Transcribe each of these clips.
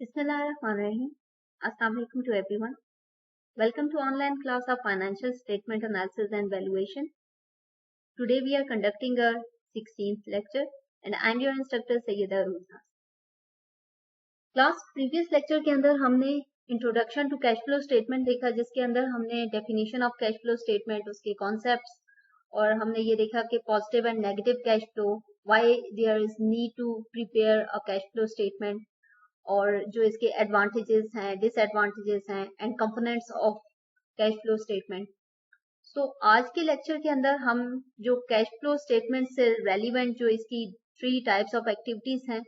Bismillahirrahmanirrahim. Assalamu alaikum to everyone. Welcome to online class of Financial Statement Analysis and Valuation. Today we are conducting our 16th lecture and I am your instructor Sayyida Roozna. Class previous lecture के अंदर हमने Introduction to Cash Flow Statement देखा, जिसके अंदर हमने Definition of Cash Flow Statement, उसके Concepts, और हमने ये देखा कि Positive and Negative Cash Flow, why there is need to prepare a Cash Flow Statement, और जो इसके एडवांटेजेस हैं, डिसएडवांटेजेस हैं and components of cash flow statement. So आज के लेक्चर के अंदर हम जो कैश फ्लो स्टेटमेंट से रेलिवेंट जो इसकी 3 टाइप्स ऑफ एक्टिविटीज हैं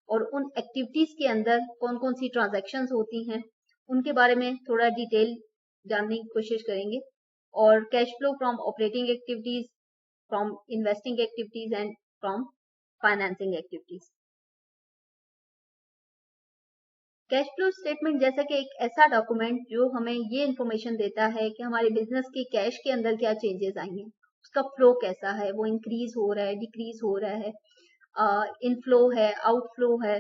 और उन एक्टिविटीज के अंदर कौन कौन सी ट्रांजैक्शंस होती हैं उनके बारे में थोड़ा डिटेल जानने की कोशिश करेंगे. और cash flow from operating activities, from investing activities and from financing activities. Cash flow statement जैसा कि एक ऐसा डॉक्यूमेंट जो हमें ये इंफॉर्मेशन देता है कि हमारे बिजनेस के कैश के अंदर क्या चेंजेस आएंगे, उसका फ्लो कैसा है, वो इंक्रीज हो रहा है, डिक्रीज हो रहा है, इनफ्लो है, आउटफ्लो है,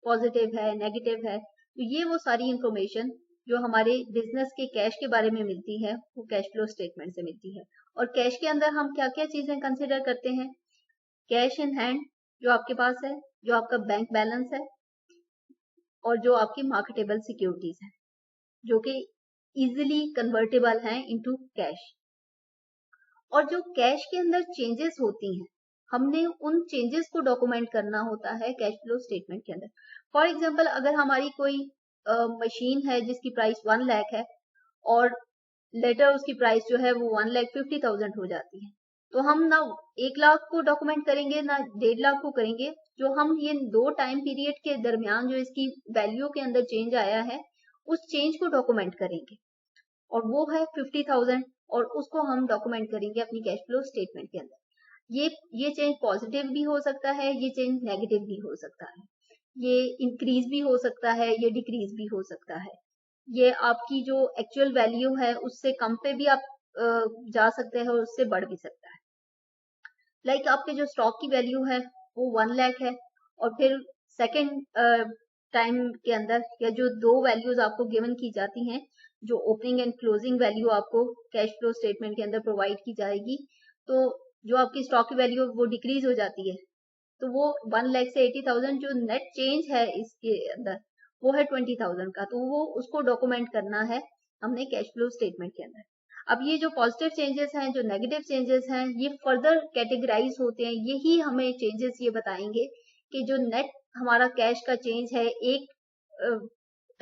पॉजिटिव है, नेगेटिव है. तो ये वो सारी इंफॉर्मेशन जो हमारे बिजनेस के कैश के बारे में मिलती है वो कैश फ्लो स्टेटमेंट से मिलती है. और कैश के अंदर हम क्या क्या चीजें कंसिडर करते हैं? कैश इन हैंड जो आपके पास है, जो आपका बैंक बैलेंस है, और जो आपकी मार्केटेबल सिक्योरिटीज हैं जो कि इजीली कन्वर्टेबल हैं इनटू कैश. और जो कैश के अंदर चेंजेस होती हैं हमने उन चेंजेस को डॉक्यूमेंट करना होता है कैश फ्लो स्टेटमेंट के अंदर. फॉर एग्जांपल, अगर हमारी कोई मशीन है जिसकी प्राइस 1 लाख है और लेटर उसकी प्राइस जो है वो 1,50,000 हो जाती है, तो हम ना 1 लाख को डॉक्यूमेंट करेंगे ना 1.5 लाख को करेंगे. जो हम ये 2 टाइम पीरियड के दरमियान जो इसकी वैल्यू के अंदर चेंज आया है उस चेंज को डॉक्यूमेंट करेंगे और वो है 50,000 और उसको हम डॉक्यूमेंट करेंगे अपनी कैश फ्लो स्टेटमेंट के अंदर. ये चेंज पॉजिटिव भी हो सकता है, ये चेंज नेगेटिव भी हो सकता है, ये इंक्रीज भी हो सकता है, ये डिक्रीज भी हो सकता है. ये आपकी जो एक्चुअल वैल्यू है उससे कम पे भी आप जा सकते हैं और उससे बढ़ भी सकता है. लाइक आपके जो स्टॉक की वैल्यू है वो 1 लाख है और फिर सेकेंड टाइम के अंदर या जो 2 वैल्यूज आपको गिवन की जाती हैं, जो ओपनिंग एंड क्लोजिंग वैल्यू आपको कैश फ्लो स्टेटमेंट के अंदर प्रोवाइड की जाएगी, तो जो आपकी स्टॉक की वैल्यू वो डिक्रीज हो जाती है. तो वो 1 लाख से 80,000 जो नेट चेंज है इसके अंदर वो है 20,000 का, तो वो उसको डॉक्यूमेंट करना है हमने कैश फ्लो स्टेटमेंट के अंदर. अब ये जो पॉजिटिव चेंजेस हैं, जो नेगेटिव चेंजेस हैं, ये फर्दर कैटेगराइज होते हैं. यही हमें चेंजेस ये बताएंगे कि जो नेट हमारा कैश का चेंज है एक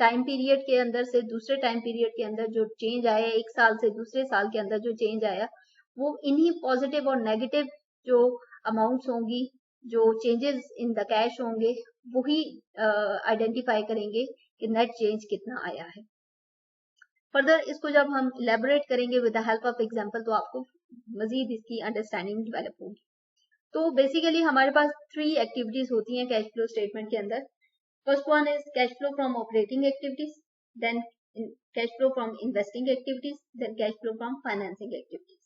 टाइम पीरियड के अंदर से दूसरे टाइम पीरियड के अंदर जो चेंज आया, 1 साल से दूसरे साल के अंदर जो चेंज आया, वो इन्हीं पॉजिटिव और नेगेटिव जो अमाउंट्स होंगी, जो चेंजेस इन द कैश होंगे, वही आइडेंटिफाई करेंगे कि नेट चेंज कितना आया है. फर्दर इसको जब हम इलेबोरेट करेंगे with the help of example तो आपको मजीद इसकी अंडरस्टैंडिंग डेवलप होगी. तो बेसिकली हमारे पास 3 एक्टिविटीज होती हैं कैश फ्लो स्टेटमेंट के अंदर. First one is cash flow from operating activities, then cash flow from investing activities, then cash flow from financing activities.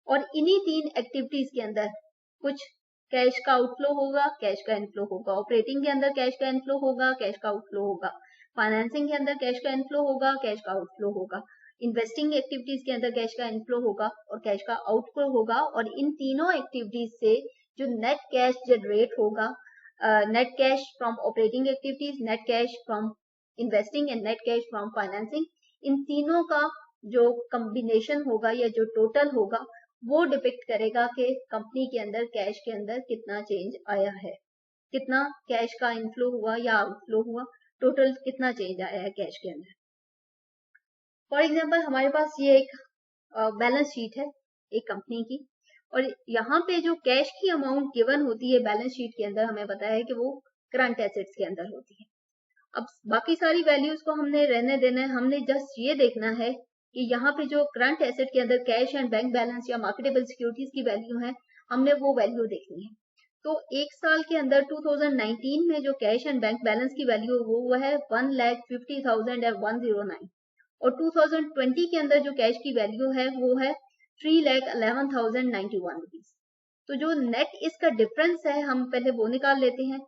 और इन्हीं 3 एक्टिविटीज के अंदर कुछ कैश का आउटफ्लो होगा, कैश का इनफ्लो होगा. ऑपरेटिंग के अंदर कैश का इनफ्लो होगा, कैश का आउटफ्लो होगा. फाइनेंसिंग के अंदर कैश का इनफ्लो होगा, कैश का आउटफ्लो होगा. इन्वेस्टिंग एक्टिविटीज के अंदर कैश का इनफ्लो होगा और कैश का आउटफ्लो होगा. और इन तीनों एक्टिविटीज से जो नेट कैश जनरेट होगा, net cash from operating activities, net cash from investing and net cash from financing, इन तीनों का जो कॉम्बिनेशन होगा या जो टोटल होगा वो डिपिक्ट करेगा कि कंपनी के अंदर कैश के अंदर कितना चेंज आया है, कितना कैश का इनफ्लो हुआ या आउटफ्लो हुआ, टोटल कितना चेंज आया है कैश के अंदर. फॉर एग्जांपल, हमारे पास ये एक बैलेंस शीट है एक कंपनी की और यहाँ पे जो कैश की अमाउंट गिवन होती है बैलेंस शीट के अंदर हमें पता है कि वो करंट एसेट्स के अंदर होती है. अब बाकी सारी वैल्यूज को हमने रहने देना है, हमने जस्ट ये देखना है कि यहाँ पे जो करंट एसेट के अंदर कैश एंड बैंक बैलेंस या मार्केटेबल सिक्योरिटीज की वैल्यू है, हमने वो वैल्यू देखनी है. तो 1 साल के अंदर 2019 में जो कैश एंड बैंक बैलेंस की वैल्यू वो है 1,50,109 और 2020 के अंदर जो कैश की वैल्यू है वो है 3,11,091 रुपीज. तो जो नेट इसका डिफरेंस है हम पहले वो निकाल लेते हैं.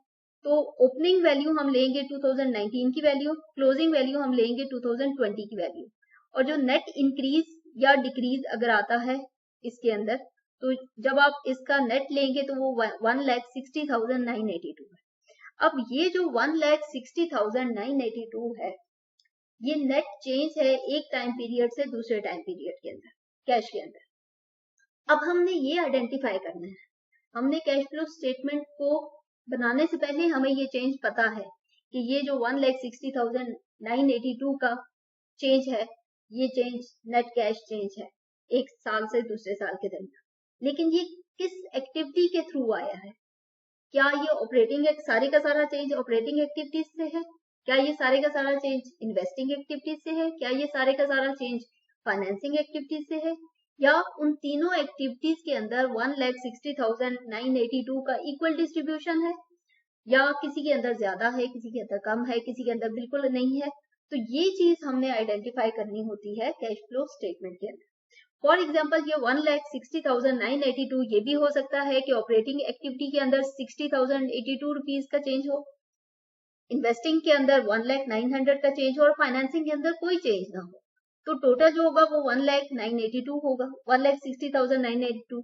तो ओपनिंग वैल्यू हम लेंगे 2019 की वैल्यू, क्लोजिंग वैल्यू हम लेंगे 2020 की वैल्यू, और जो नेट इंक्रीज या डिक्रीज अगर आता है इसके अंदर, तो जब आप इसका नेट लेंगे तो वो 1,60,982 है। अब ये जो 1,60,982 है, ये नेट चेंज है एक टाइम पीरियड से दूसरे टाइम पीरियड के अंदर कैश के अंदर। अब हमने ये आइडेंटिफाई करना है, हमने कैश फ्लो स्टेटमेंट को बनाने से पहले हमें ये चेंज पता है कि ये जो 1,60,982 का चेंज है, ये चेंज नेट कैश चेंज है एक साल से दूसरे साल के दरमियान। लेकिन ये किस एक्टिविटी के थ्रू आया है? क्या ये ऑपरेटिंग सारे का सारा चेंज ऑपरेटिंग एक्टिविटीज से है? क्या ये सारे का सारा चेंज इन्वेस्टिंग एक्टिविटीज से है? क्या ये सारे का सारा चेंज फाइनेंसिंग एक्टिविटीज से है? या उन तीनों एक्टिविटीज के अंदर 1,60,982 का इक्वल डिस्ट्रीब्यूशन है, या किसी के अंदर ज्यादा है, किसी के अंदर कम है, किसी के अंदर बिल्कुल नहीं है? तो ये चीज हमने आइडेंटिफाई करनी होती है कैश फ्लो स्टेटमेंट के अंदर। फॉर एग्जाम्पल ये 1,60,982 ये भी हो सकता है कि ऑपरेटिंग एक्टिविटी के अंदर 60,082 रुपीज का चेंज हो, इन्वेस्टिंग के अंदर 1,09,000 का चेंज हो, और फाइनेंसिंग के अंदर कोई चेंज ना हो। तो टोटल जो होगा वो 1,09,82 होगा, 1,60,982।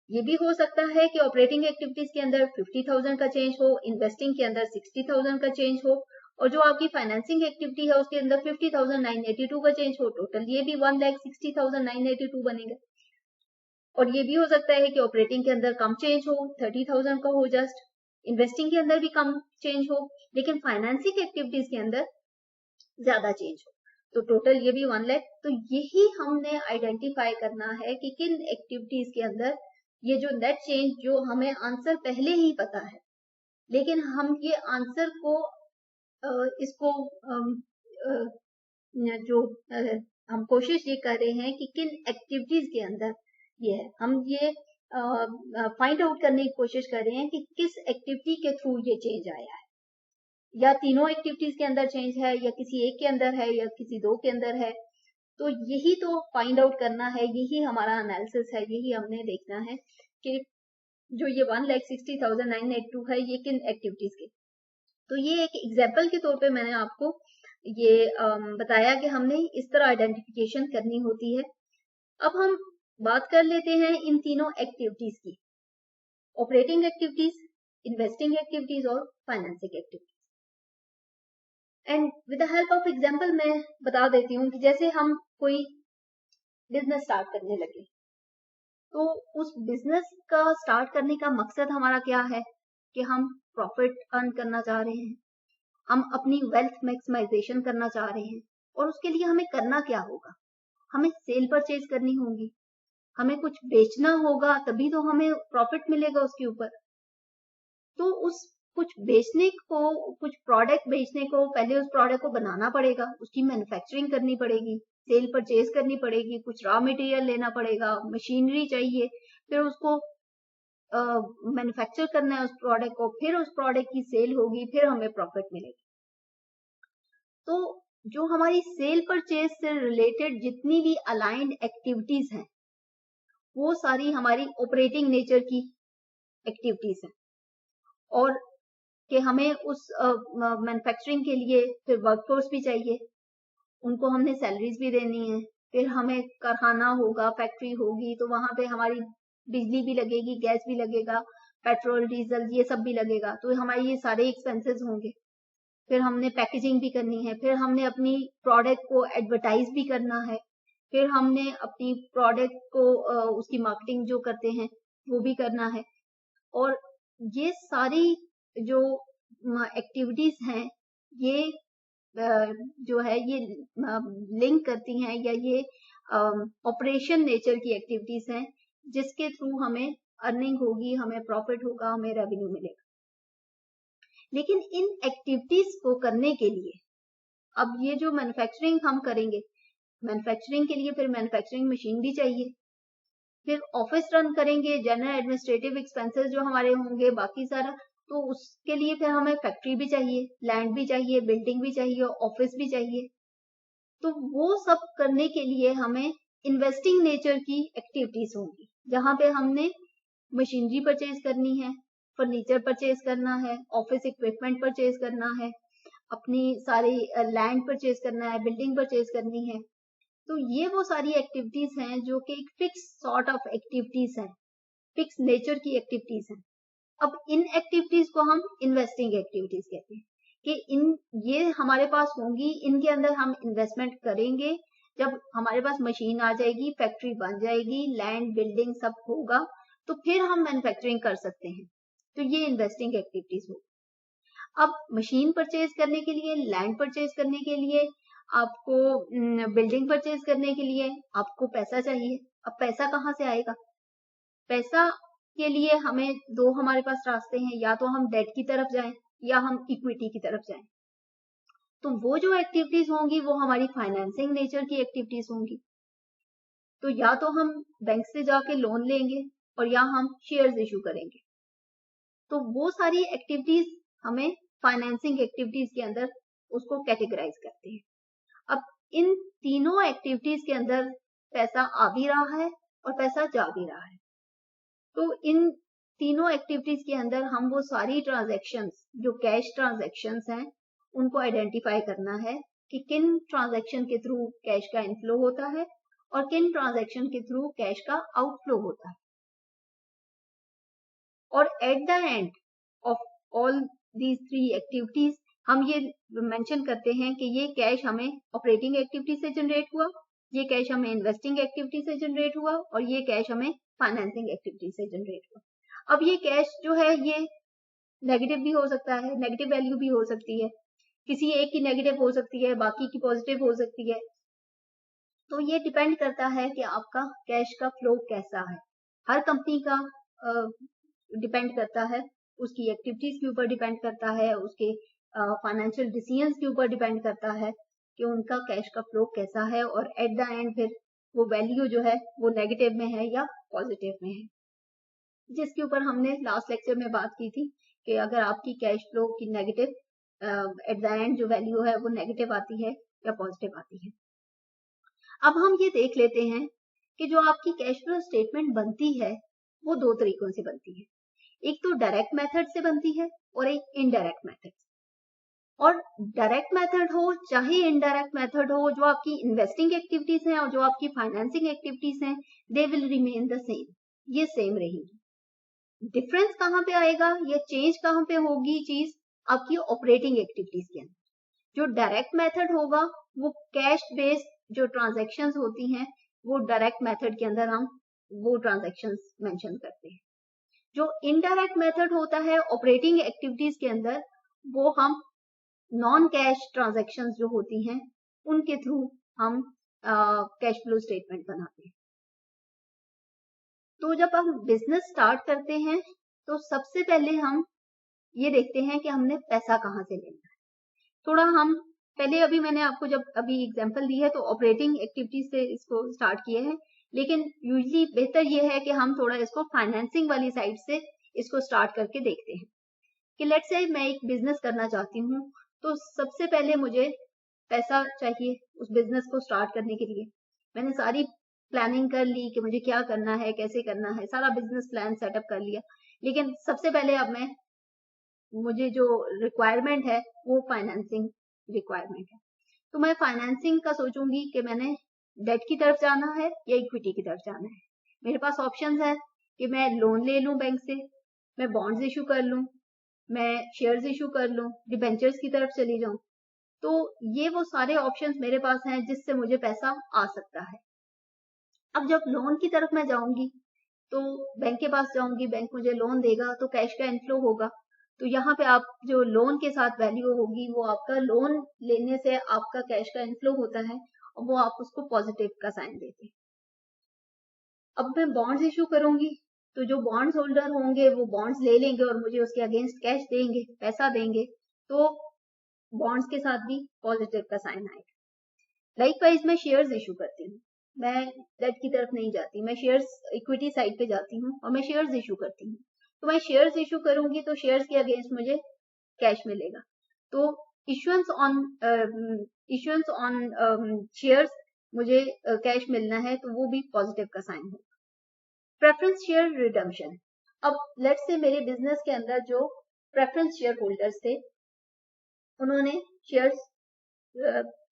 ये भी हो सकता है कि ऑपरेटिंग एक्टिविटीज के अंदर 50,000 का चेंज हो, इन्वेस्टिंग के अंदर 60,000 का चेंज हो, और जो आपकी फाइनेंसिंग एक्टिविटी है उसके अंदर 50,982 का चेंज हो। टोटल ये भी 1,60,982 बनेगा। और ये भी हो सकता है कि ऑपरेटिंग के अंदर कम चेंज हो, 30,000 का हो जस्ट, इन्वेस्टिंग के अंदर भी कम चेंज हो, लेकिन फाइनेंसिंग एक्टिविटीज के अंदर ज्यादा चेंज हो। तो टोटल ये भी 1 लाख। तो यही हमने आइडेंटिफाई करना है कि किन एक्टिविटीज के अंदर ये जो नेट चेंज, जो हमें आंसर पहले ही पता है, लेकिन हम ये आंसर को इसको जो हम कोशिश ये कर रहे हैं कि किन एक्टिविटीज के अंदर ये है, हम ये फाइंड आउट करने की कोशिश कर रहे हैं कि किस एक्टिविटी के थ्रू ये चेंज आया है, या तीनों एक्टिविटीज के अंदर चेंज है, या किसी एक के अंदर है, या किसी दो के अंदर है। तो यही तो फाइंड आउट करना है, यही हमारा एनालिसिस है, यही हमने देखना है कि जो ये 1,60,982 है ये किन एक्टिविटीज के। तो ये एक एग्जाम्पल के तौर पे मैंने आपको ये बताया कि हमने इस तरह आइडेंटिफिकेशन करनी होती है। अब हम बात कर लेते हैं इन तीनों एक्टिविटीज की, ऑपरेटिंग एक्टिविटीज, इन्वेस्टिंग एक्टिविटीज और financing activities. And with the help of example मैं बता देती हूँ कि जैसे हम कोई बिजनेस स्टार्ट करने लगे, तो उस बिजनेस का स्टार्ट करने का मकसद हमारा क्या है कि हम प्रॉफिट अर्न करना चाह रहे हैं, हम अपनी वेल्थ मैक्सिमाइजेशन करना चाह रहे हैं, और उसके लिए हमें करना क्या होगा? हमें सेल परचेज करनी होगी, हमें कुछ बेचना होगा, तभी तो हमें प्रॉफिट मिलेगा उसके ऊपर। तो उस कुछ बेचने को, कुछ प्रोडक्ट बेचने को, पहले उस प्रोडक्ट को बनाना पड़ेगा, उसकी मैन्युफैक्चरिंग करनी पड़ेगी, सेल परचेज करनी पड़ेगी, कुछ रॉ मटेरियल लेना पड़ेगा, मशीनरी चाहिए, फिर उसको मैन्युफैक्चर करना है उस प्रोडक्ट को, फिर उस प्रोडक्ट की सेल होगी, फिर हमें प्रॉफिट मिलेगी। तो जो हमारी सेल परचेज से रिलेटेड जितनी भी अलाइंड एक्टिविटीज हैं, वो सारी हमारी ऑपरेटिंग नेचर की एक्टिविटीज हैं, और कि हमें उस मैन्युफैक्चरिंग के लिए फिर वर्कफोर्स भी चाहिए, उनको हमने सैलरीज भी देनी है, फिर हमें कारखाना होगा, फैक्ट्री होगी, तो वहां पे हमारी बिजली भी लगेगी, गैस भी लगेगा, पेट्रोल डीजल ये सब भी लगेगा, तो हमारे ये सारे एक्सपेंसेस होंगे। फिर हमने पैकेजिंग भी करनी है, फिर हमने अपनी प्रोडक्ट को एडवर्टाइज भी करना है, फिर हमने अपनी प्रोडक्ट को उसकी मार्केटिंग जो करते हैं वो भी करना है। और ये सारी जो एक्टिविटीज हैं, ये जो है ये लिंक करती हैं, या ये ऑपरेशन नेचर की एक्टिविटीज हैं, जिसके थ्रू हमें अर्निंग होगी, हमें प्रॉफिट होगा, हमें रेवेन्यू मिलेगा। लेकिन इन एक्टिविटीज को करने के लिए, अब ये जो मैन्युफैक्चरिंग हम करेंगे, मैन्युफैक्चरिंग के लिए फिर मैन्युफैक्चरिंग मशीन भी चाहिए, फिर ऑफिस रन करेंगे, जनरल एडमिनिस्ट्रेटिव एक्सपेंसेस जो हमारे होंगे, बाकी सारा, तो उसके लिए फिर हमें फैक्ट्री भी चाहिए, लैंड भी चाहिए, बिल्डिंग भी चाहिए, ऑफिस भी चाहिए। तो वो सब करने के लिए हमें इन्वेस्टिंग नेचर की एक्टिविटीज होंगी, जहां पे हमने मशीनरी परचेज करनी है, फर्नीचर परचेज करना है, ऑफिस इक्विपमेंट परचेज करना है, अपनी सारी लैंड परचेज करना है, बिल्डिंग परचेज करनी है। तो ये वो सारी एक्टिविटीज हैं जो कि एक फिक्स सॉर्ट ऑफ एक्टिविटीज हैं, फिक्स नेचर की एक्टिविटीज हैं। अब इन एक्टिविटीज को हम इन्वेस्टिंग एक्टिविटीज कहते हैं कि ये हमारे पास होंगी, इनके अंदर हम इन्वेस्टमेंट करेंगे। जब हमारे पास मशीन आ जाएगी, फैक्ट्री बन जाएगी, लैंड बिल्डिंग सब होगा, तो फिर हम मैन्युफैक्चरिंग कर सकते हैं। तो ये इन्वेस्टिंग एक्टिविटीज हो। अब मशीन परचेज करने के लिए, लैंड परचेज करने के लिए, आपको बिल्डिंग परचेज करने के लिए आपको पैसा चाहिए। अब पैसा कहाँ से आएगा? पैसा के लिए हमारे पास रास्ते हैं, या तो हम डेट की तरफ जाएं या हम इक्विटी की तरफ जाएं। तो वो जो एक्टिविटीज होंगी वो हमारी फाइनेंसिंग नेचर की एक्टिविटीज होंगी। तो या तो हम बैंक से जाके लोन लेंगे और या हम शेयर्स इशू करेंगे। तो वो सारी एक्टिविटीज हमें फाइनेंसिंग एक्टिविटीज के अंदर उसको कैटेगराइज करते हैं। अब इन तीनों एक्टिविटीज के अंदर पैसा आ भी रहा है और पैसा जा भी रहा है। तो इन तीनों एक्टिविटीज के अंदर हम वो सारी ट्रांजैक्शंस जो कैश ट्रांजैक्शंस हैं उनको आइडेंटिफाई करना है कि किन ट्रांजैक्शन के थ्रू कैश का इनफ्लो होता है और किन ट्रांजैक्शन के थ्रू कैश का आउटफ्लो होता है। और at the end of all these three activities हम ये मेंशन करते हैं कि ये कैश हमें ऑपरेटिंग एक्टिविटी से जनरेट हुआ, ये कैश हमें इन्वेस्टिंग एक्टिविटी से जनरेट हुआ और ये कैश हमें फाइनेंसिंग एक्टिविटी से जनरेट हुआ। अब ये कैश जो है ये नेगेटिव भी हो सकता है, नेगेटिव वैल्यू भी हो सकती है, किसी एक की नेगेटिव हो सकती है, बाकी की पॉजिटिव हो सकती है। तो ये डिपेंड करता है कि आपका कैश का फ्लो कैसा है। हर कंपनी का डिपेंड करता है, उसकी एक्टिविटीज के ऊपर डिपेंड करता है, उसके फाइनेंशियल डिसीजंस के ऊपर डिपेंड करता है कि उनका कैश का फ्लो कैसा है और एट द एंड फिर वो वैल्यू जो है वो नेगेटिव में है या पॉजिटिव में है, जिसके ऊपर हमने लास्ट लेक्चर में बात की थी कि अगर आपकी कैश फ्लो की नेगेटिव एट द एंड जो वैल्यू है वो नेगेटिव आती है या पॉजिटिव आती है। अब हम ये देख लेते हैं कि जो आपकी कैश फ्लो स्टेटमेंट बनती है वो दो तरीकों से बनती है। एक तो डायरेक्ट मेथड से बनती है और एक इनडायरेक्ट मेथड। और डायरेक्ट मेथड हो चाहे इनडायरेक्ट मेथड हो, जो आपकी इन्वेस्टिंग एक्टिविटीज हैं और जो आपकी फाइनेंसिंग एक्टिविटीज हैं, they will remain the same, ये सेम रहेगी। डिफरेंस कहाँ पे आएगा या चेंज कहाँ पे होगी चीज? आपकी ऑपरेटिंग एक्टिविटीज के अंदर। जो डायरेक्ट मेथड होगा वो कैश बेस्ड जो ट्रांजैक्शंस होती हैं वो डायरेक्ट मेथड के अंदर हम वो ट्रांजैक्शंस मेंशन करते हैं। जो इनडायरेक्ट मेथड होता है ऑपरेटिंग एक्टिविटीज के अंदर, वो हम नॉन कैश ट्रांजैक्शंस जो होती हैं उनके थ्रू हम कैश फ्लो स्टेटमेंट बनाते हैं। तो जब हम बिजनेस स्टार्ट करते हैं तो सबसे पहले हम ये देखते हैं कि हमने पैसा कहाँ से लेना है। थोड़ा हम पहले अभी मैंने आपको जब अभी एग्जांपल दी है तो ऑपरेटिंग एक्टिविटीज से इसको स्टार्ट किए हैं, लेकिन यूजली बेहतर ये है कि हम थोड़ा इसको फाइनेंसिंग वाली साइड से इसको स्टार्ट करके देखते हैं कि लेट्स से मैं एक बिजनेस करना चाहती हूँ, तो सबसे पहले मुझे पैसा चाहिए उस बिजनेस को स्टार्ट करने के लिए। मैंने सारी प्लानिंग कर ली कि मुझे क्या करना है, कैसे करना है, सारा बिजनेस प्लान सेटअप कर लिया, लेकिन सबसे पहले अब मुझे जो रिक्वायरमेंट है वो फाइनेंसिंग रिक्वायरमेंट है। तो मैं फाइनेंसिंग का सोचूंगी कि मैंने डेट की तरफ जाना है या इक्विटी की तरफ जाना है। मेरे पास ऑप्शंस है कि मैं लोन ले लूं बैंक से, मैं बॉन्ड्स इशू कर लूं, मैं शेयर्स इशू कर लूं, डिबेंचर्स की तरफ चली जाऊं। तो ये वो सारे ऑप्शंस मेरे पास हैं जिससे मुझे पैसा आ सकता है। अब जब लोन की तरफ मैं जाऊंगी तो बैंक के पास जाऊंगी, बैंक मुझे लोन देगा तो कैश का इनफ्लो होगा। तो यहाँ पे आप जो लोन के साथ वैल्यू होगी वो आपका लोन लेने से आपका कैश का इनफ्लो होता है और वो आप उसको पॉजिटिव का साइन देते हैं। अब मैं बॉन्ड्स इशू करूंगी तो जो बॉन्ड्स होल्डर होंगे वो बॉन्ड्स ले लेंगे और मुझे उसके अगेंस्ट कैश देंगे, पैसा देंगे, तो बॉन्ड्स के साथ भी पॉजिटिव का साइन आएगा। लाइकवाइज मैं शेयर्स इशू करती हूँ, मैं डेट की तरफ नहीं जाती, मैं शेयर्स इक्विटी साइड पे जाती हूँ और मैं शेयर्स इशू करती हूँ। तो मैं शेयर्स इशू करूंगी तो शेयर्स के अगेंस्ट मुझे कैश मिलेगा। तो इशुएंस ऑन शेयर्स मुझे कैश मिलना है तो वो भी पॉजिटिव का साइन होगा। प्रेफरेंस शेयर रिडम्पशन, अब लेट्स से मेरे बिजनेस के अंदर जो प्रेफरेंस शेयर होल्डर्स थे, उन्होंने शेयर्स,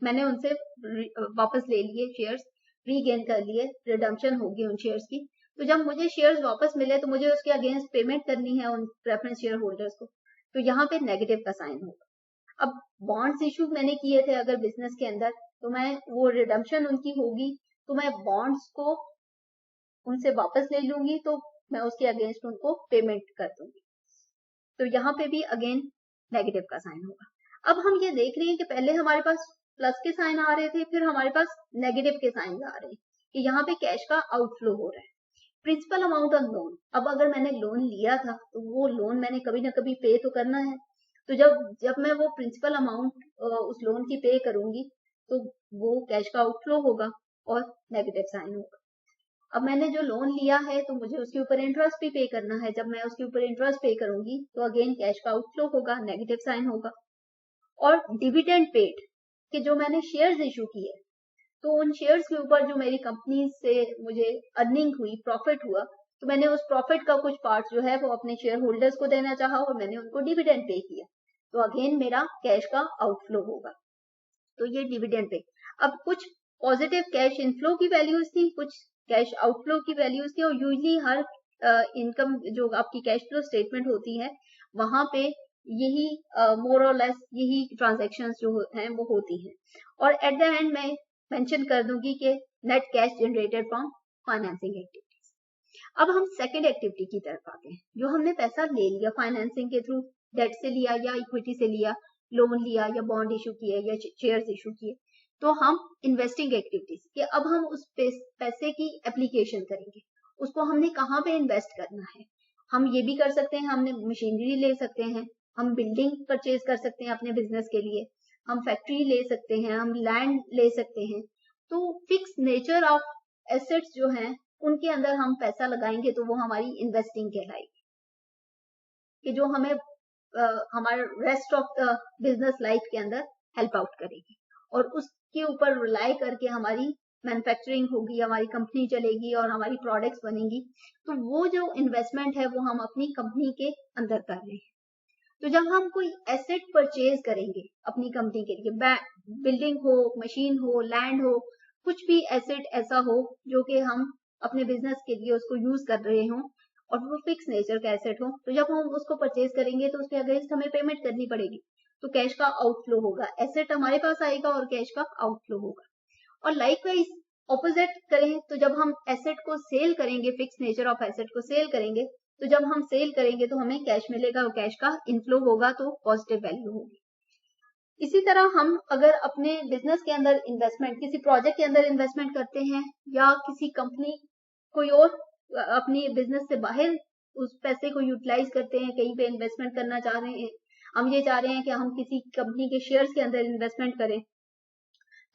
मैंने उनसे वापस ले लिए, शेयर्स रीगेन कर लिए, रिडम्पशन हो गई उन शेयर्स की। तो जब मुझे शेयर्स वापस मिले तो मुझे उसके अगेंस्ट पेमेंट करनी है उन प्रेफरेंस शेयर होल्डर्स को, तो यहाँ पे नेगेटिव का साइन होगा। अब बॉन्ड्स इशू मैंने किए थे अगर बिजनेस के अंदर, तो मैं वो रिडम्पशन उनकी होगी, तो मैं बॉन्ड्स को उनसे वापस ले लूंगी, तो मैं उसके अगेंस्ट उनको पेमेंट कर दूंगी। तो यहाँ पे भी अगेन नेगेटिव का साइन होगा। अब हम ये देख रहे हैं कि पहले हमारे पास प्लस के साइन आ रहे थे, फिर हमारे पास नेगेटिव के साइन आ रहे हैं कि यहाँ पे कैश का आउटफ्लो हो रहा है। प्रिंसिपल अमाउंट ऑन लोन, अब अगर मैंने लोन लिया था तो वो लोन मैंने कभी ना कभी पे तो करना है, तो जब मैं वो प्रिंसिपल अमाउंट उस लोन की पे करूंगी तो वो कैश का आउटफ्लो होगा और नेगेटिव साइन होगा। अब मैंने जो लोन लिया है तो मुझे उसके ऊपर इंटरेस्ट भी पे करना है, जब मैं उसके ऊपर इंटरेस्ट पे करूंगी तो अगेन कैश का आउटफ्लो होगा, नेगेटिव साइन होगा। और डिविडेंड पेड कि जो मैंने शेयर्स इशू किए, तो उन शेयर्स के ऊपर जो मेरी कंपनी से मुझे अर्निंग हुई, प्रॉफिट हुआ, तो मैंने उस प्रॉफिट का कुछ पार्ट जो है वो अपने शेयर होल्डर्स को देना चाहा और मैंने उनको डिविडेंड पे किया, तो अगेन मेरा कैश का आउटफ्लो होगा। तो ये डिविडेंड पे। अब कुछ पॉजिटिव कैश इनफ्लो की वैल्यूज थी, कुछ कैश आउटफ्लो की वैल्यूज थी, और यूजली हर इनकम जो आपकी कैश फ्लो स्टेटमेंट होती है वहां पे यही मोर और लेस यही ट्रांजैक्शंस जो हैं वो होती हैं। और एट द एंड मैं मेंशन कर दूंगी कि net cash generated from financing activities. अब हम सेकेंड एक्टिविटी की तरफ आते हैं, जो हमने पैसा ले लिया फाइनेंसिंग के थ्रू, डेट से लिया या इक्विटी से लिया, लोन लिया या बॉन्ड इशू किए या शेयर्स इशू किए, तो हम इन्वेस्टिंग एक्टिविटीज के अब हम उस पैसे की एप्लीकेशन करेंगे, उसको हमने कहाँ पे इन्वेस्ट करना है। हम ये भी कर सकते हैं, हमने मशीनरी ले सकते हैं, हम बिल्डिंग परचेज कर सकते हैं अपने बिजनेस के लिए, हम फैक्ट्री ले सकते हैं, हम लैंड ले सकते हैं। तो फिक्स नेचर ऑफ एसेट्स जो हैं उनके अंदर हम पैसा लगाएंगे तो वो हमारी इन्वेस्टिंग कहलाएगी, कि जो हमें हमारे rest of the business life के अंदर हेल्प आउट करेगी, और उसके ऊपर रिलाई करके हमारी मैन्युफैक्चरिंग होगी, हमारी कंपनी चलेगी और हमारी प्रोडक्ट्स बनेंगी। तो वो जो इन्वेस्टमेंट है वो हम अपनी कंपनी के अंदर कर रहे हैं। तो जब हम कोई एसेट परचेज करेंगे अपनी कंपनी के लिए, बिल्डिंग हो, मशीन हो, लैंड हो, कुछ भी एसेट ऐसा हो जो कि हम अपने बिजनेस के लिए उसको यूज कर रहे हो और वो फिक्स नेचर का एसेट हो, तो जब हम उसको परचेज करेंगे तो उसके अगेंस्ट हमें पेमेंट करनी पड़ेगी, तो कैश का आउटफ्लो होगा, एसेट हमारे पास आएगा और कैश का आउटफ्लो होगा। और लाइकवाइज ऑपोजिट करें तो जब हम एसेट को सेल करेंगे, फिक्स नेचर ऑफ एसेट को सेल करेंगे, तो जब हम सेल करेंगे तो हमें कैश मिलेगा और कैश का इनफ्लो होगा, तो पॉजिटिव वैल्यू होगी। इसी तरह हम अगर अपने बिजनेस के अंदर इन्वेस्टमेंट, किसी प्रोजेक्ट के अंदर इन्वेस्टमेंट करते हैं या किसी कंपनी कोई और अपनी बिजनेस से बाहर उस पैसे को यूटिलाइज करते हैं, कहीं पे इन्वेस्टमेंट करना चाह रहे हैं, हम ये चाह रहे हैं कि हम किसी कंपनी के शेयर्स के अंदर इन्वेस्टमेंट करें,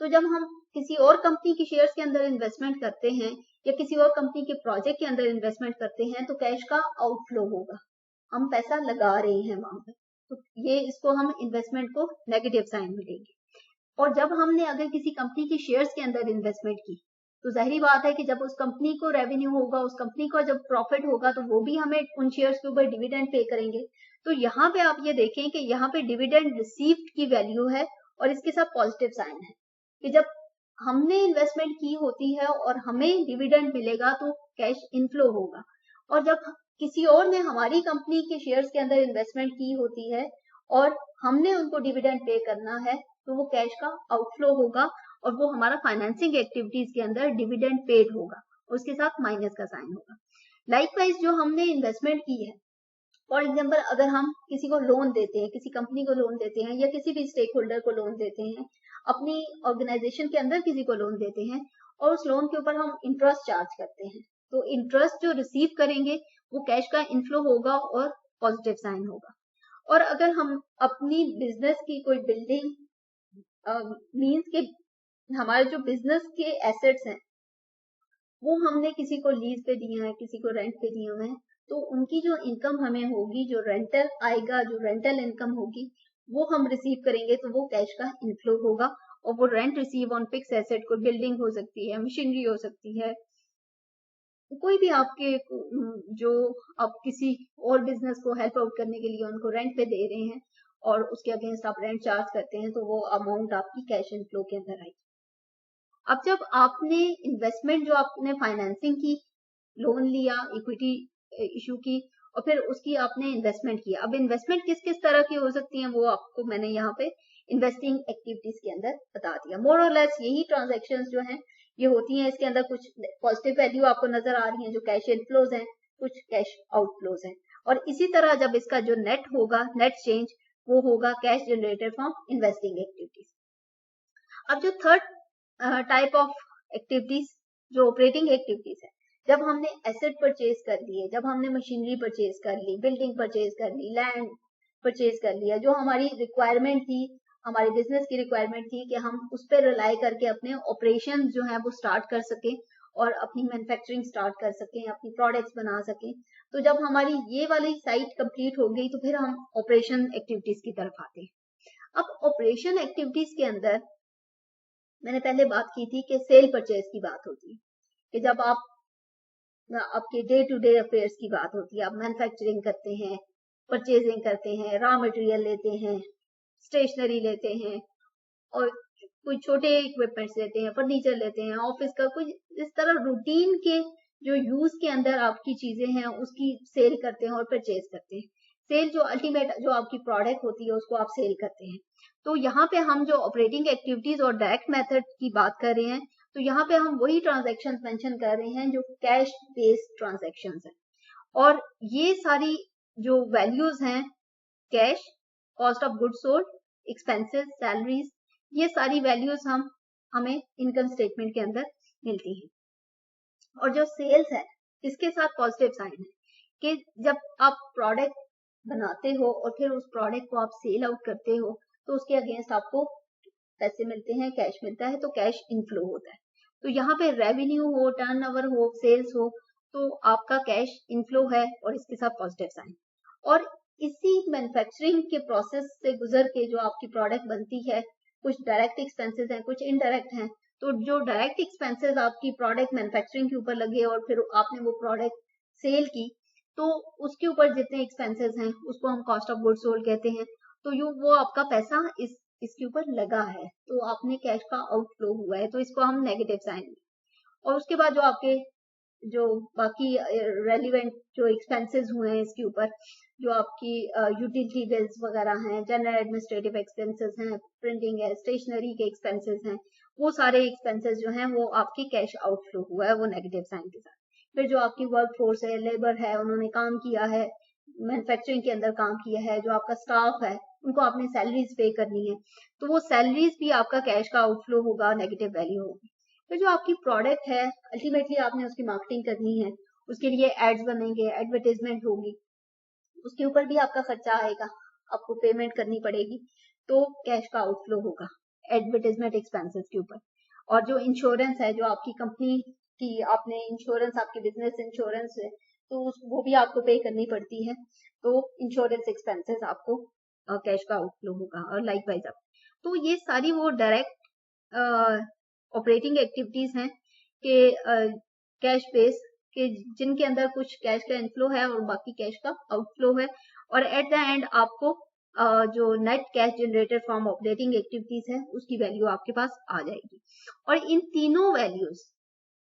तो जब हम किसी और कंपनी की शेयर्स के अंदर इन्वेस्टमेंट करते हैं या किसी और कंपनी के प्रोजेक्ट के अंदर इन्वेस्टमेंट करते हैं तो कैश का आउटफ्लो होगा, हम पैसा लगा रहे हैं वहां पर, तो ये इसको हम इन्वेस्टमेंट को नेगेटिव साइन मिलेंगे। और जब हमने अगर किसी कंपनी की शेयर्स के अंदर इन्वेस्टमेंट की, तो जाहिर बात है कि जब उस कंपनी को रेवेन्यू होगा, उस कंपनी का जब प्रॉफिट होगा, तो वो भी हमें उन शेयर्स के ऊपर डिविडेंड पे करेंगे। तो यहाँ पे आप ये देखें कि यहाँ पे डिविडेंड रिसीव्ड की वैल्यू है और इसके साथ पॉजिटिव साइन है, कि जब हमने इन्वेस्टमेंट की होती है और हमें डिविडेंड मिलेगा तो कैश इनफ्लो होगा, और जब किसी और ने हमारी कंपनी के शेयर्स के अंदर इन्वेस्टमेंट की होती है और हमने उनको डिविडेंड पे करना है तो वो कैश का आउटफ्लो होगा और वो हमारा फाइनेंसिंग एक्टिविटीज के अंदर डिविडेंड पेड होगा, उसके साथ माइनस का साइन होगा। लाइकवाइज जो हमने इन्वेस्टमेंट की है, फॉर एग्जाम्पल अगर हम किसी को लोन देते हैं, किसी कंपनी को लोन देते हैं या किसी भी स्टेक होल्डर को लोन देते हैं, अपनी ऑर्गेनाइजेशन के अंदर किसी को लोन देते हैं और उस लोन के ऊपर हम इंटरेस्ट चार्ज करते हैं, तो इंटरेस्ट जो रिसीव करेंगे वो कैश का इनफ्लो होगा और पॉजिटिव साइन होगा। और अगर हम अपनी बिजनेस की कोई बिल्डिंग मींस के हमारे जो बिजनेस के एसेट्स हैं वो हमने किसी को लीज पे दिए हैं, किसी को रेंट पे दिए हुए हैं, तो उनकी जो इनकम हमें होगी, जो रेंटल आएगा, जो रेंटल इनकम होगी वो हम रिसीव करेंगे, तो वो कैश का इनफ्लो होगा। और वो rent receive on fix asset, को बिल्डिंग हो सकती है, मशीनरी हो सकती है, कोई भी आपके जो आप किसी और बिजनेस को हेल्प आउट करने के लिए उनको रेंट पे दे रहे हैं और उसके अगेंस्ट आप रेंट चार्ज करते हैं, तो वो अमाउंट आपकी कैश इनफ्लो के अंदर आई। अब जब आपने इन्वेस्टमेंट जो आपने फाइनेंसिंग की, लोन लिया, इक्विटी इशू की और फिर उसकी आपने इन्वेस्टमेंट किया। अब इन्वेस्टमेंट किस किस तरह की हो सकती है वो आपको मैंने यहाँ पे इन्वेस्टिंग एक्टिविटीज के अंदर बता दिया। मोर और लेस यही ट्रांजेक्शन जो हैं ये होती हैं। इसके अंदर कुछ पॉजिटिव वैल्यू आपको नजर आ रही है जो कैश इनफ्लोज हैं, कुछ कैश आउटफ्लोज हैं। और इसी तरह जब इसका जो नेट होगा, नेट चेंज, वो होगा cash generated from investing activities. अब जो थर्ड टाइप ऑफ एक्टिविटीज जो ऑपरेटिंग एक्टिविटीज है, जब हमने एसेट परचेज कर लिए, जब हमने मशीनरी परचेज कर ली, बिल्डिंग परचेज कर ली, लैंड परचेज कर लिया, जो हमारी रिक्वायरमेंट थी, हमारे बिजनेस की रिक्वायरमेंट थी कि हम उस पर रिलाई करके अपने ऑपरेशन जो है वो स्टार्ट कर सकें और अपनी मैन्युफैक्चरिंग स्टार्ट कर सकें, अपनी प्रोडक्ट्स बना सकें। तो जब हमारी ये वाली साइट कंप्लीट हो गई तो फिर हम ऑपरेशन एक्टिविटीज की तरफ आते हैं। अब ऑपरेशन एक्टिविटीज के अंदर मैंने पहले बात की थी कि सेल परचेज की बात होती है, कि जब आप आपके डे टू डे अफेयर्स की बात होती है, आप मैन्युफैक्चरिंग करते हैं, परचेजिंग करते हैं, रॉ मटेरियल लेते हैं, स्टेशनरी लेते हैं और कोई छोटे इक्विपमेंट्स लेते हैं, फर्नीचर लेते हैं, ऑफिस का कुछ इस तरह रूटीन के जो यूज के अंदर आपकी चीजें हैं उसकी सेल करते हैं और परचेज करते हैं। सेल जो अल्टीमेट जो आपकी प्रोडक्ट होती है उसको आप सेल करते हैं। तो यहाँ पे हम जो ऑपरेटिंग एक्टिविटीज और डायरेक्ट मेथड की बात कर रहे हैं, तो यहाँ पे हम वही ट्रांजेक्शन मेंशन कर रहे हैं जो कैश बेस्ड ट्रांजेक्शन है। और ये सारी जो वैल्यूज हैं, cash, cost of goods sold, expenses, salaries, ये सारी वैल्यूज हमें इनकम स्टेटमेंट के अंदर मिलती है। और जो सेल्स है इसके साथ पॉजिटिव साइन है कि जब आप प्रोडक्ट बनाते हो और फिर उस प्रोडक्ट को आप सेल आउट करते हो तो उसके अगेंस्ट आपको पैसे मिलते हैं, कैश मिलता है, तो कैश इनफ्लो होता है। तो यहाँ पे रेवेन्यू हो, टर्नओवर हो, सेल्स हो, तो आपका कैश इनफ्लो है और इसके साथ पॉजिटिव साइन। और इसी मैन्युफैक्चरिंग के प्रोसेस से गुजर के जो आपकी प्रोडक्ट बनती है, कुछ डायरेक्ट एक्सपेंसेस हैं, कुछ इनडायरेक्ट हैं। तो जो डायरेक्ट एक्सपेंसेस आपकी प्रोडक्ट मैन्युफैक्चरिंग के ऊपर लगे और फिर आपने वो प्रोडक्ट सेल की, तो उसके ऊपर जितने एक्सपेंसेस हैं उसको हम कॉस्ट ऑफ गुड्स सोल्ड कहते हैं। तो वो आपका पैसा इसके ऊपर लगा है, तो आपने कैश का आउटफ्लो हुआ है, तो इसको हम नेगेटिव साइन। और उसके बाद जो आपके जो बाकी रेलिवेंट जो एक्सपेंसेस हुए हैं इसके ऊपर, जो आपकी यूटिलिटी बिल्स वगैरह हैं, जनरल एडमिनिस्ट्रेटिव एक्सपेंसेस हैं, प्रिंटिंग है, स्टेशनरी के एक्सपेंसेस हैं, वो सारे एक्सपेंसेस जो हैं वो आपकी कैश आउटफ्लो हुआ है, वो नेगेटिव साइन के साथ। फिर जो आपकी वर्क फोर्स है, लेबर है, उन्होंने काम किया है, मैन्युफैक्चरिंग के अंदर काम किया है, जो आपका स्टाफ है उनको आपने सैलरीज पे करनी है, तो वो सैलरीज भी आपका कैश का आउटफ्लो होगा, नेगेटिव वैल्यू होगी। फिर जो आपकी प्रोडक्ट है अल्टीमेटली आपने उसकी मार्केटिंग करनी है, उसके लिए एड्स बनेंगे, एडवर्टाइजमेंट होगी, उसके ऊपर भी आपका खर्चा आएगा, आपको पेमेंट करनी पड़ेगी, तो कैश का आउटफ्लो होगा एडवर्टाइजमेंट एक्सपेंसेस के ऊपर। और जो इंश्योरेंस है, जो आपकी कंपनी की आपने इंश्योरेंस, आपकी बिजनेस इंश्योरेंस है, तो वो भी आपको पे करनी पड़ती है, तो इंश्योरेंस एक्सपेंसेस आपको कैश का आउटफ्लो होगा। और लाइक वाइज आप, तो ये सारी वो डायरेक्ट ऑपरेटिंग एक्टिविटीज हैं कि कैश बेस के जिनके अंदर कुछ कैश का इनफ्लो है और बाकी कैश का आउटफ्लो है। और एट द एंड आपको जो net cash generated from operating activities है उसकी वैल्यू आपके पास आ जाएगी। और इन तीनों values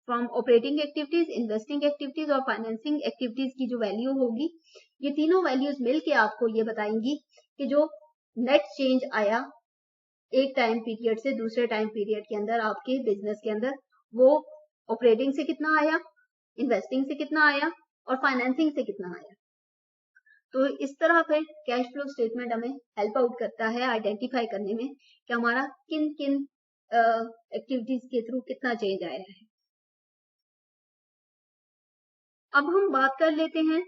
from operating activities, investing activities और फाइनेंसिंग एक्टिविटीज की जो वैल्यू होगी, ये तीनों वैल्यूज मिलके आपको ये बताएंगी कि जो नेट चेंज आया एक टाइम पीरियड से दूसरे टाइम पीरियड के अंदर आपके बिजनेस के अंदर, वो ऑपरेटिंग से कितना आया, इन्वेस्टिंग से कितना आया और फाइनेंसिंग से कितना आया। तो इस तरह फिर कैश फ्लो स्टेटमेंट हमें हेल्प आउट करता है आइडेंटिफाई करने में कि हमारा किन किन एक्टिविटीज के थ्रू कितना चेंज आया है। अब हम बात कर लेते हैं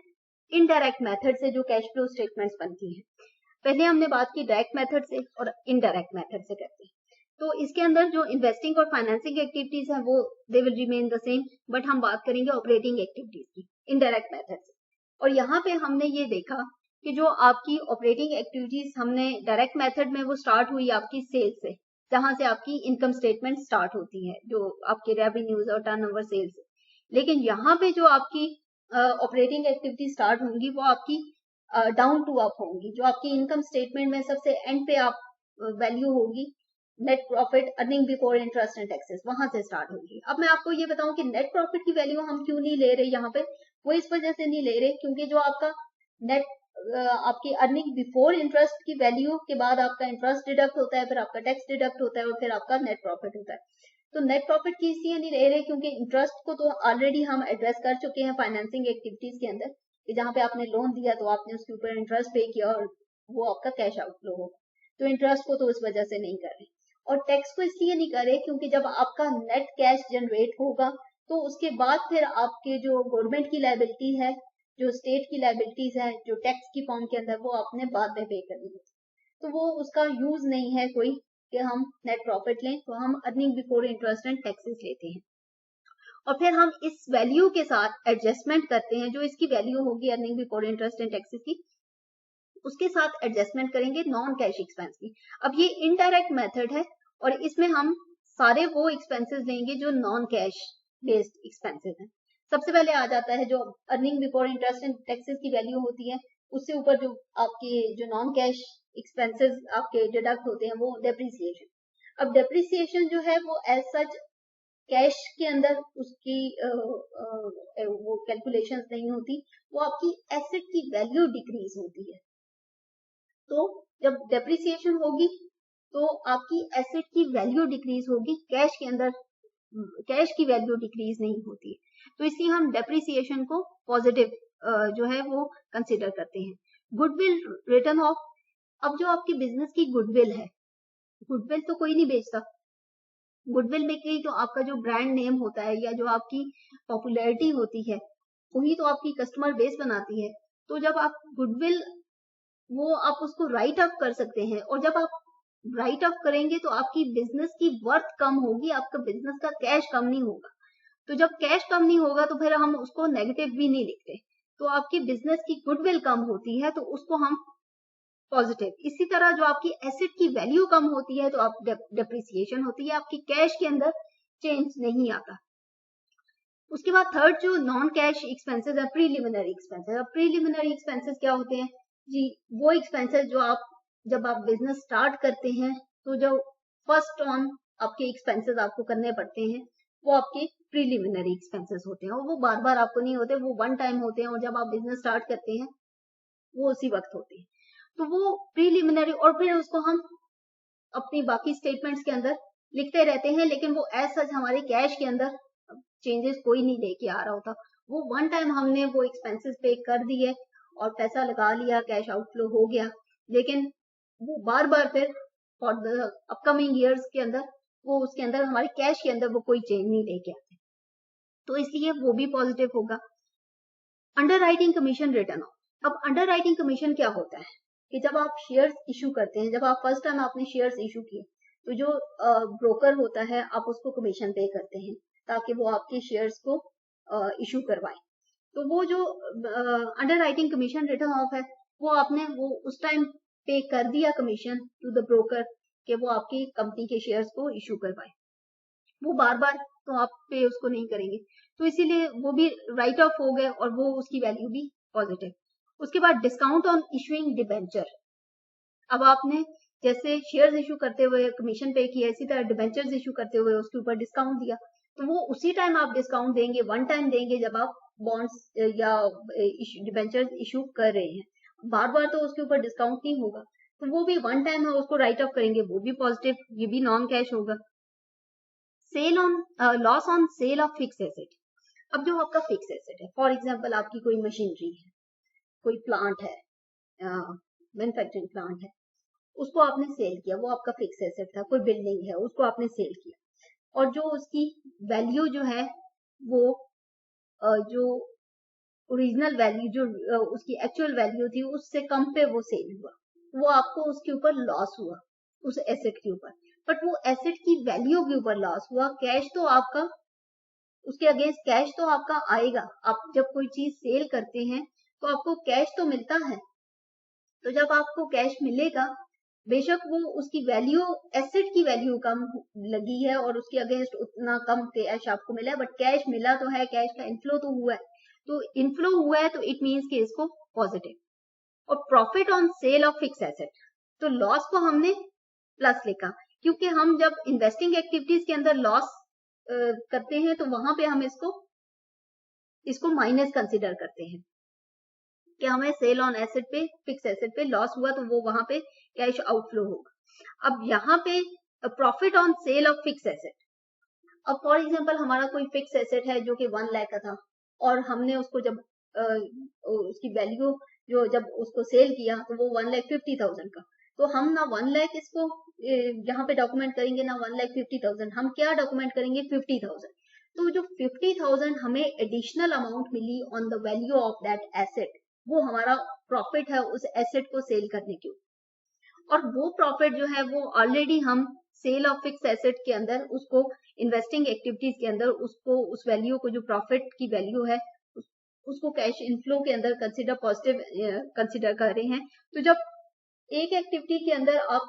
इनडायरेक्ट मेथड से जो कैश फ्लो स्टेटमेंट्स बनती है। पहले हमने बात की डायरेक्ट मेथड से और इनडायरेक्ट मेथड से करते हैं। तो इसके अंदर जो इन्वेस्टिंग और फाइनेंसिंग एक्टिविटीज है वो they will remain the same, but हम बात करेंगे ऑपरेटिंग एक्टिविटीज की इनडायरेक्ट मेथड से। और यहाँ पे हमने ये देखा कि जो आपकी ऑपरेटिंग एक्टिविटीज हमने डायरेक्ट मेथड में वो स्टार्ट हुई आपकी सेल्स से, जहां से आपकी इनकम स्टेटमेंट स्टार्ट होती है, जो आपके रेवेन्यूज और टर्नओवर सेल्स। लेकिन यहाँ पे जो आपकी ऑपरेटिंग एक्टिविटी स्टार्ट होंगी वो आपकी डाउन टू अप होंगी। जो आपकी इनकम स्टेटमेंट में सबसे एंड पे आप वैल्यू होगी net profit earning before interest and taxes, वहां से स्टार्ट होगी। अब मैं आपको ये बताऊं कि नेट प्रॉफिट की वैल्यू हम क्यों नहीं ले रहे यहाँ पे, वो इस वजह से नहीं ले रहे क्योंकि जो आपका नेट आपकी अर्निंग बिफोर इंटरेस्ट की वैल्यू के बाद आपका इंटरेस्ट डिडक्ट होता है, फिर आपका टैक्स डिडक्ट होता है और फिर आपका नेट प्रॉफिट होता है। तो नेट प्रॉफिट की इसलिए नहीं ले रहे क्योंकि इंटरेस्ट को तो ऑलरेडी हम एड्रेस कर चुके हैं फाइनेंसिंग एक्टिविटीज के अंदर, कि जहां पे आपने लोन दिया तो आपने उसके ऊपर इंटरेस्ट पे किया और वो आपका कैश आउटफ्लो होगा, तो इंटरेस्ट को तो इस वजह से नहीं कर रहे। और टैक्स को इसलिए नहीं कर रहे क्योंकि जब आपका नेट कैश जनरेट होगा तो उसके बाद फिर आपके जो गवर्नमेंट की लायबिलिटी है, जो स्टेट की लायबिलिटीज है, जो टैक्स की फॉर्म के अंदर, वो आपने बाद में पे करनी है। तो वो उसका यूज नहीं है कोई कि हम नेट प्रॉफिट लें, तो हम earning before interest and taxes लेते हैं और फिर हम इस वैल्यू के साथ एडजस्टमेंट करते हैं। जो इसकी वैल्यू होगी earning before interest and taxes की, उसके साथ एडजस्टमेंट करेंगे नॉन कैश एक्सपेंस की। अब ये इनडायरेक्ट मेथड है और इसमें हम सारे वो एक्सपेंसेस लेंगे जो नॉन कैश बेस्ड एक्सपेंसेस हैं। सबसे पहले आ जाता है जो earning before interest and taxes की वैल्यू होती है, उससे ऊपर जो आपके जो नॉन कैश एक्सपेंसेस आपके डिडक्ट होते हैं वो डेप्रिसिएशन। अब डेप्रिसिएशन जो है वो एज सच कैश के अंदर उसकी वो कैलकुलेशंस नहीं होती, वो आपकी एसेट की वैल्यू डिक्रीज होती है। तो जब डेप्रिसिएशन होगी तो आपकी एसेट की वैल्यू डिक्रीज होगी, कैश के अंदर कैश की वैल्यू डिक्रीज नहीं होती है। तो इसलिए हम डेप्रिसिएशन को पॉजिटिव जो है वो कंसिडर करते हैं। गुडविल रिटर्न ऑफ, अब जो आपकी बिजनेस की गुडविल है, गुडविल तो कोई नहीं बेचता, गुडविल में की जो आपका जो ब्रांड नेम होता है या जो आपकी पॉपुलैरिटी होती है वही तो आपकी कस्टमर बेस बनाती है। तो जब आप गुडविल वो आप उसको राइट अप कर सकते हैं, और जब आप राइट अप करेंगे तो आपकी बिजनेस की वर्थ कम होगी, आपका बिजनेस का कैश कम नहीं होगा। तो जब कैश कम नहीं होगा तो फिर हम उसको नेगेटिव भी नहीं लिखते, तो आपकी बिजनेस की गुडविल कम होती है तो उसको हम पॉजिटिव। इसी तरह जो आपकी एसेट की वैल्यू कम होती है तो आप डेप्रिसिएशन होती है, आपकी कैश के अंदर चेंज नहीं आता। उसके बाद थर्ड जो नॉन कैश एक्सपेंसेस है, प्रीलिमिनरी एक्सपेंसेस। अब प्रीलिमिनरी एक्सपेंसेस क्या होते हैं जी? वो एक्सपेंसेस जो आप जब आप बिजनेस स्टार्ट करते हैं तो जो फर्स्ट ऑन आपके एक्सपेंसेस आपको करने पड़ते हैं वो आपके प्रीलिमिनरी एक्सपेंसेस होते हैं, और वो बार बार आपको नहीं होते, वो वन टाइम होते हैं, और जब आप बिजनेस स्टार्ट करते हैं वो उसी वक्त होते हैं। तो वो प्रीलिमिनरी, और फिर उसको हम अपनी बाकी स्टेटमेंट्स के अंदर लिखते रहते हैं, लेकिन वो एज सच हमारे कैश के अंदर चेंजेस कोई नहीं लेके आ रहा होता। वो वन टाइम हमने वो एक्सपेंसेस पे कर दिए और पैसा लगा लिया, कैश आउटफ्लो हो गया, लेकिन वो बार बार फिर फॉर द अपकमिंग ईयर्स के अंदर वो उसके अंदर हमारे कैश के अंदर वो कोई चेंज नहीं लेके आते, तो इसलिए वो भी पॉजिटिव होगा। Under writing commission return of, अब अंडर राइटिंग कमीशन क्या होता है कि जब आप शेयर्स इशू करते हैं, जब आप फर्स्ट टाइम आपने शेयर्स इशू किए तो जो ब्रोकर होता है आप उसको कमीशन पे करते हैं ताकि वो आपके शेयर्स को इशू करवाए। तो वो जो under writing commission return of है वो आपने वो उस टाइम पे कर दिया कमीशन टू द ब्रोकर कि वो आपकी कंपनी के शेयर्स को इशू करवाए, वो बार बार तो आप पे उसको नहीं करेंगे, तो इसीलिए वो भी राइट ऑफ हो गए और वो उसकी वैल्यू भी पॉजिटिव। उसके बाद डिस्काउंट ऑन इशूइंग डिबेंचर। अब आपने जैसे शेयर्स इशू करते हुए कमीशन पे किया, इसी तरह डिबेंचर्स इशू करते हुए उसके ऊपर डिस्काउंट दिया, तो वो उसी टाइम आप डिस्काउंट देंगे, वन टाइम देंगे जब आप बॉन्ड्स या डिबेंचर्स इशू कर रहे हैं, बार बार तो उसके ऊपर डिस्काउंट नहीं होगा, तो वो भी वन टाइम है उसको राइट ऑफ करेंगे, वो भी पॉजिटिव, ये भी नॉन कैश होगा। Sale on loss on sale of fix asset. अब जो आपका फिक्स एसेट है, फॉर एग्जांपल आपकी कोई मशीनरी है, कोई प्लांट है, मैन्युफैक्चरिंग प्लांट है, उसको आपने सेल किया, वो आपका फिक्स एसेट था। कोई बिल्डिंग है उसको आपने सेल किया, और जो उसकी वैल्यू जो है वो जो ओरिजिनल वैल्यू जो उसकी एक्चुअल वैल्यू थी उससे कम पे वो सेल हुआ, वो आपको उसके ऊपर लॉस हुआ उस एसेट के ऊपर, बट वो एसेट की वैल्यू के ऊपर लॉस हुआ। कैश तो आपका उसके अगेंस्ट कैश तो आपका आएगा, आप जब कोई चीज सेल करते हैं तो आपको कैश तो मिलता है, तो जब आपको कैश मिलेगा बेशक वो उसकी वैल्यू, एसेट की वैल्यू कम लगी है और उसके अगेंस्ट उतना कम कैश आपको मिला है, बट कैश मिला तो है, कैश का इनफ्लो तो हुआ है, तो इनफ्लो हुआ है तो इट मीन्स कि इसको पॉजिटिव। और profit on sale of fix asset, तो लॉस को हमने प्लस लिखा, क्योंकि हम जब इन्वेस्टिंग एक्टिविटीज के अंदर लॉस करते हैं तो वहां पे हम इसको माइनस कंसिडर करते हैं कि हमें सेल ऑन एसेट पे, फिक्स एसेट पे लॉस हुआ तो वो वहां पे कैश आउटफ्लो होगा। अब यहाँ पे profit on sale of fix asset, अब फॉर एग्जांपल हमारा कोई फिक्स एसेट है जो कि 1 लाख का था और हमने उसको जब उसकी वैल्यू जो जब उसको सेल किया तो वो 1,50,000 का, तो हम ना 1 लाख इसको यहाँ पे डॉक्यूमेंट करेंगे ना 1,50,000, हम क्या डॉक्यूमेंट करेंगे 50,000। तो जो 50,000 हमें एडिशनल अमाउंट मिली on the value of that asset, वो हमारा प्रॉफिट है उस एसेट को सेल करने के। और वो प्रॉफिट जो है वो ऑलरेडी हम सेल ऑफ फिक्स एसेट के अंदर उसको इन्वेस्टिंग एक्टिविटीज के अंदर उसको उस वैल्यू को जो प्रॉफिट की वैल्यू है उसको कैश इनफ्लो के अंदर कंसिडर पॉजिटिव कंसिडर कर रहे हैं। तो जब एक एक्टिविटी के अंदर आप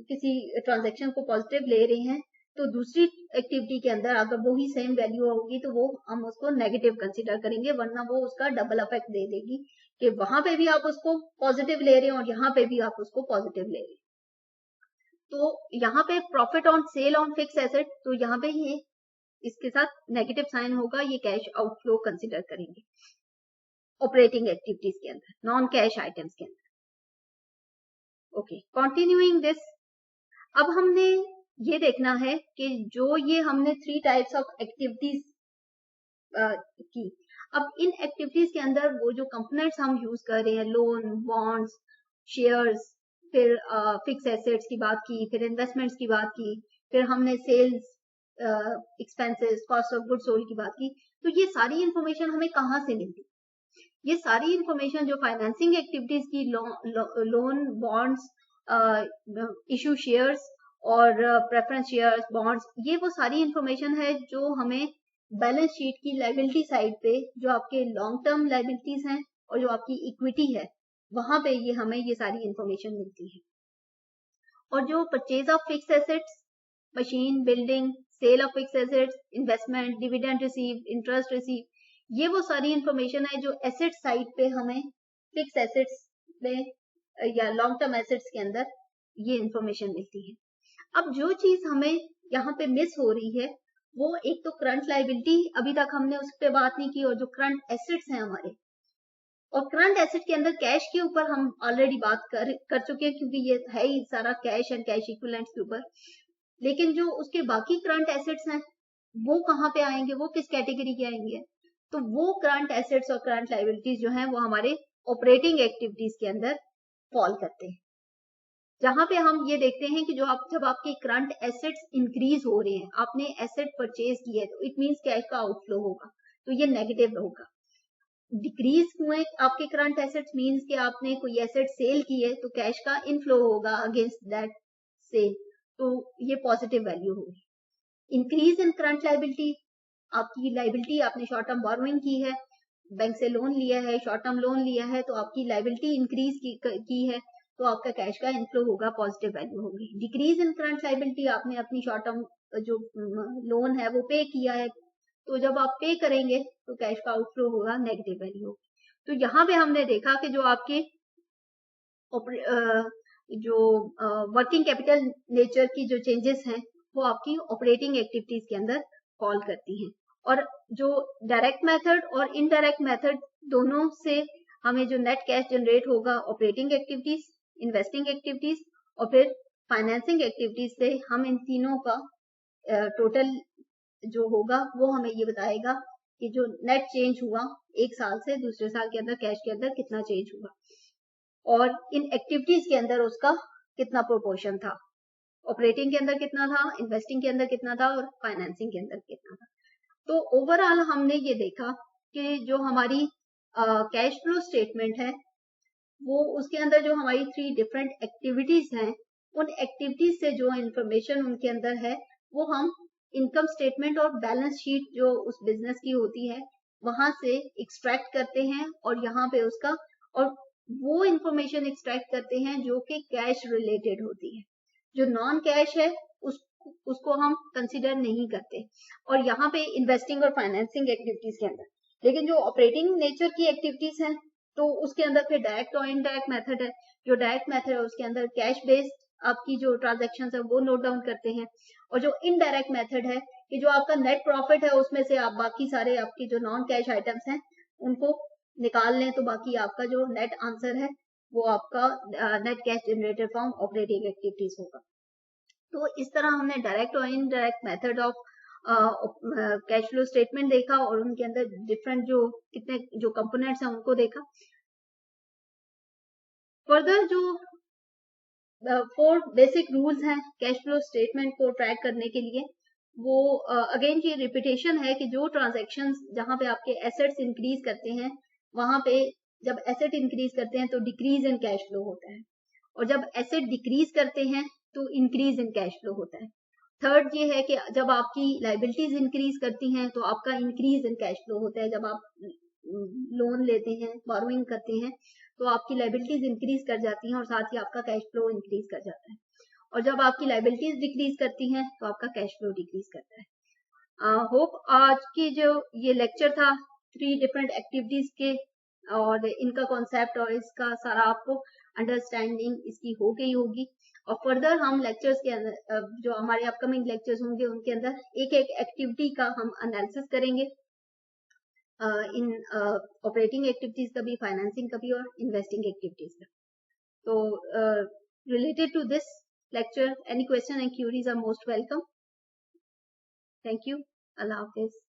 किसी ट्रांजैक्शन को पॉजिटिव ले रहे हैं तो दूसरी एक्टिविटी के अंदर अगर वो ही सेम वैल्यू होगी तो वो हम उसको नेगेटिव कंसिडर करेंगे, वरना वो उसका डबल इफेक्ट दे देगी कि वहां पे भी आप उसको पॉजिटिव ले रहे हैं और यहाँ पे भी आप उसको पॉजिटिव ले रहे हैं। तो यहाँ पे profit on sale on fix asset, तो यहाँ पे ये इसके साथ नेगेटिव साइन होगा, ये कैश आउटफ्लो कंसिडर करेंगे ऑपरेटिंग एक्टिविटीज के अंदर, नॉन कैश आइटम्स के अंदर। ओके, कंटिन्यूइंग दिस, अब हमने ये देखना है कि जो ये हमने 3 टाइप्स ऑफ एक्टिविटीज की, अब इन एक्टिविटीज के अंदर वो जो कंपोनेंट्स हम यूज कर रहे हैं, लोन, बॉन्ड्स, शेयर्स, फिर फिक्स एसेट्स की बात की, फिर इन्वेस्टमेंट्स की बात की, फिर हमने sales expenses, cost of goods sold की बात की, तो ये सारी इंफॉर्मेशन हमें कहाँ से मिलती? ये सारी इंफॉर्मेशन जो फाइनेंसिंग एक्टिविटीज की, लोन, बॉन्ड्स, इशू शेयर्स और प्रेफरेंस शेयर्स, बॉन्ड्स, ये वो सारी इंफॉर्मेशन है जो हमें बैलेंस शीट की लायबिलिटी साइड पे, जो आपके लॉन्ग टर्म लायबिलिटीज हैं और जो आपकी इक्विटी है, वहां पे ये हमें ये सारी इंफॉर्मेशन मिलती है। और जो purchase of fix assets, machine, building, sale of fix assets, investment, dividend receive, interest receive, ये वो सारी इंफॉर्मेशन है जो एसेट साइड पे हमें फिक्स एसेट्स में या लॉन्ग टर्म एसेट्स के अंदर ये इंफॉर्मेशन मिलती है। अब जो चीज हमें यहाँ पे मिस हो रही है वो एक तो करंट लायबिलिटी, अभी तक हमने उस पर बात नहीं की, और जो करंट एसेट्स हैं हमारे, और करंट एसेट के अंदर कैश के ऊपर हम ऑलरेडी बात कर चुके हैं क्योंकि ये है ही सारा कैश एंड कैश इक्विवेलेंट्स के ऊपर। लेकिन जो उसके बाकी करंट एसेट्स हैं वो कहाँ पे आएंगे, वो किस कैटेगरी के आएंगे? तो वो करंट एसेट्स और करंट लायबिलिटीज जो हैं वो हमारे ऑपरेटिंग एक्टिविटीज के अंदर फॉल करते हैं, जहां पे हम ये देखते हैं कि जब आपके करंट एसेट्स इंक्रीज हो रहे हैं, आपने एसेट परचेज किए है, तो इट मींस कैश का आउटफ्लो होगा, तो ये नेगेटिव होगा। डिक्रीज हुए आपके करंट एसेट्स मींस कि आपने कोई एसेट सेल की है तो कैश का इनफ्लो होगा अगेंस्ट दैट सेल, तो ये पॉजिटिव वैल्यू होगी। इंक्रीज इन करंट लायबिलिटी, आपकी लायबिलिटी, आपने शॉर्ट टर्म बोरोइंग की है, बैंक से लोन लिया है, शॉर्ट टर्म लोन लिया है, तो आपकी लायबिलिटी इंक्रीज की है, तो आपका कैश का इनफ्लो होगा, पॉजिटिव वैल्यू होगी। डिक्रीज इन करंट लायबिलिटी, आपने अपनी शॉर्ट टर्म जो लोन है वो पे किया है, तो जब आप पे करेंगे तो कैश का आउटफ्लो होगा, नेगेटिव वैल्यू होगी। तो यहाँ पे हमने देखा कि जो आपके जो वर्किंग कैपिटल नेचर की जो चेंजेस हैं वो आपकी ऑपरेटिंग एक्टिविटीज के अंदर फॉल करती हैं, और जो डायरेक्ट मेथड और इनडायरेक्ट मेथड दोनों से हमें जो नेट कैश जनरेट होगा ऑपरेटिंग एक्टिविटीज, इन्वेस्टिंग एक्टिविटीज और फिर फाइनेंसिंग एक्टिविटीज से, हम इन तीनों का टोटल जो होगा वो हमें ये बताएगा कि जो नेट चेंज हुआ एक साल से दूसरे साल के अंदर कैश के अंदर कितना चेंज हुआ, और इन एक्टिविटीज के अंदर उसका कितना प्रोपोर्शन था, ऑपरेटिंग के अंदर कितना था, इन्वेस्टिंग के अंदर कितना था और फाइनेंसिंग के अंदर कितना था। तो ओवरऑल हमने ये देखा कि जो हमारी कैश फ्लो स्टेटमेंट है वो उसके अंदर जो हमारी 3 डिफरेंट एक्टिविटीज हैं, उन एक्टिविटीज से जो इंफॉर्मेशन उनके अंदर है वो हम इनकम स्टेटमेंट और बैलेंस शीट जो उस बिजनेस की होती है वहां से एक्सट्रैक्ट करते हैं, और यहाँ पे उसका, और वो इंफॉर्मेशन एक्सट्रैक्ट करते हैं जो कि कैश रिलेटेड होती है। जो नॉन कैश है उसको हम कंसिडर नहीं करते, और यहाँ पे इन्वेस्टिंग और फाइनेंसिंग एक्टिविटीज के अंदर। लेकिन जो ऑपरेटिंग नेचर की एक्टिविटीज हैं तो उसके अंदर फिर डायरेक्ट और इनडायरेक्ट मेथड है। जो डायरेक्ट मेथड है उसके अंदर कैश बेस्ड आपकी जो ट्रांजेक्शन है वो नोट डाउन करते हैं, और जो इनडायरेक्ट मेथड है कि जो आपका नेट प्रॉफिट है उसमें से आप बाकी सारे आपकी जो नॉन कैश आइटम्स हैं उनको निकाल लें, तो बाकी आपका जो नेट आंसर है वो आपका net cash generated from operating activities होगा। तो इस तरह हमने डायरेक्ट और indirect method of cash flow statement देखा, और उनके अंदर डिफरेंट जो कितने जो कंपोनेंट्स हैं उनको देखा। फर्दर जो 4 बेसिक रूल्स हैं कैश फ्लो स्टेटमेंट को ट्रैक करने के लिए, वो अगेन की रिपीटेशन है कि जो ट्रांजैक्शंस जहां पे आपके एसेट्स इंक्रीज करते हैं वहां पे जब एसेट इंक्रीज करते हैं तो डिक्रीज इन कैश फ्लो होता है, और जब एसेट डिक्रीज करते हैं तो इंक्रीज इन कैश फ्लो होता है। थर्ड ये है कि जब आपकी लाइबिलिटीज इंक्रीज करती हैं तो आपका इंक्रीज इन कैश फ्लो होता है। जब आप लोन लेते हैं, बोरोइंग करते हैं, तो आपकी लाइबिलिटीज इंक्रीज कर जाती हैं और साथ ही आपका कैश फ्लो इंक्रीज कर जाता है, और जब आपकी लाइबिलिटीज डिक्रीज करती हैं तो आपका कैश फ्लो डिक्रीज करता है। होप आज की जो ये लेक्चर था 3 डिफरेंट एक्टिविटीज के और इनका कॉन्सेप्ट और इसका सारा आपको अंडरस्टैंडिंग इसकी हो गई होगी। और फर्दर हम लेक्चर्स के अंदर जो हमारे अपकमिंग लेक्चर्स होंगे उनके अंदर एक एक एक्टिविटी का हम एनालिसिस करेंगे, इन ऑपरेटिंग एक्टिविटीज का भी, फाइनेंसिंग का भी और इन्वेस्टिंग एक्टिविटीज का। तो related to this lecture, any question and queries are most welcome. Thank you. Allah Hafiz.